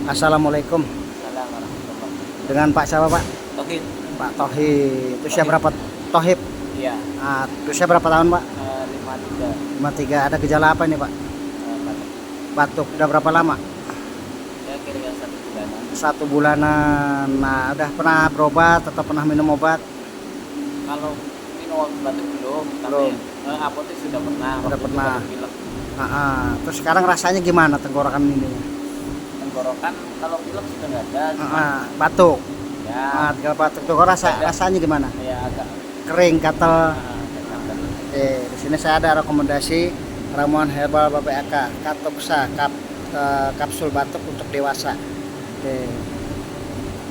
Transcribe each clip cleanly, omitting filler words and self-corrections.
Assalamualaikum. Assalamualaikum. Dengan Pak siapa Pak? Tohid. Pak Tohib. Usia berapa Tohib? Iya. Usia berapa tahun Pak? 53. 53. Ada gejala apa ini Pak? Batuk. Batuk. Udah berapa lama? Ya kira-kira 1 bulan. 1 bulanan. Nah, udah pernah berobat atau pernah minum obat? Kalau minum obat batuk belum, Belum. tapi apotek sudah pernah. Sudah Waktu itu pernah. baru pilek. Terus sekarang rasanya gimana tenggorokan ini? Tenggorokan kalau pilek sudah nggak ada. Cuma Batuk. ya, Tinggal batuk. Tuh rasanya gimana? ya agak Kering, gatal. agak Oke, di sini saya ada rekomendasi ramuan herbal BPAK Katoksa kapsul batuk untuk dewasa. Oke.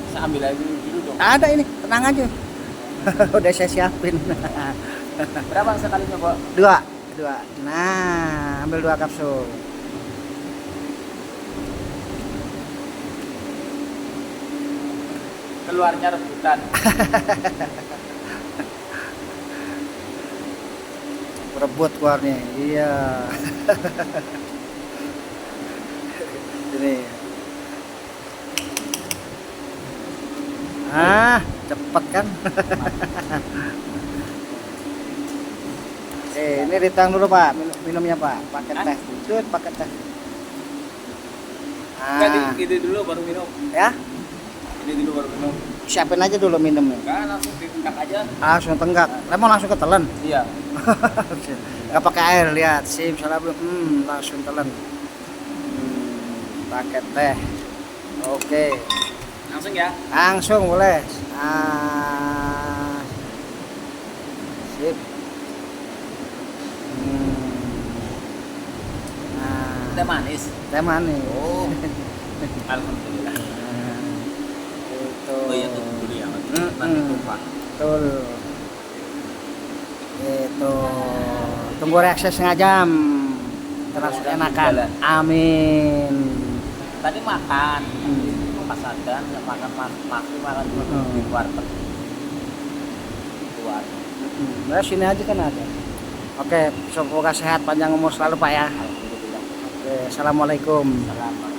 saya ambil lagi dulu dong. Ada ini, tenang aja. Udah saya siapin. Berapa sekalinya, Pak? Dua. Nah, ambil 2 kapsul. Keluarnya rebutan. Berebut keluarnya. Iya. Ini. Cepet kan? Ini ditang dulu Pak, minumnya Pak, pakai teh, Cut, pakai teh. Ini dulu baru minum. Ya, Ini dulu baru minum. siapin aja dulu minumnya. Kan langsung ditingkat aja. Langsung tenggak, lemon langsung ketelan. Iya. Nggak pakai air, lihat, salah belum, langsung telan. Pakai teh, oke, Langsung ya. langsung boleh. Sip. Teh manis. Teh manis. Oh. Alhamdulillah. Itu. Oh iya tuh dulu ya. Nanti tumpah. Betul. Itu. Tunggu reaksi setengah jam. Terus enakan. Amin. Tadi makan. Pas adan makan di warteg. Keluar. Nah, sini aja kan ada. Oke, semoga sehat panjang umur selalu Pak ya. Alhamdulillah. Oke, assalamualaikum. Selamat.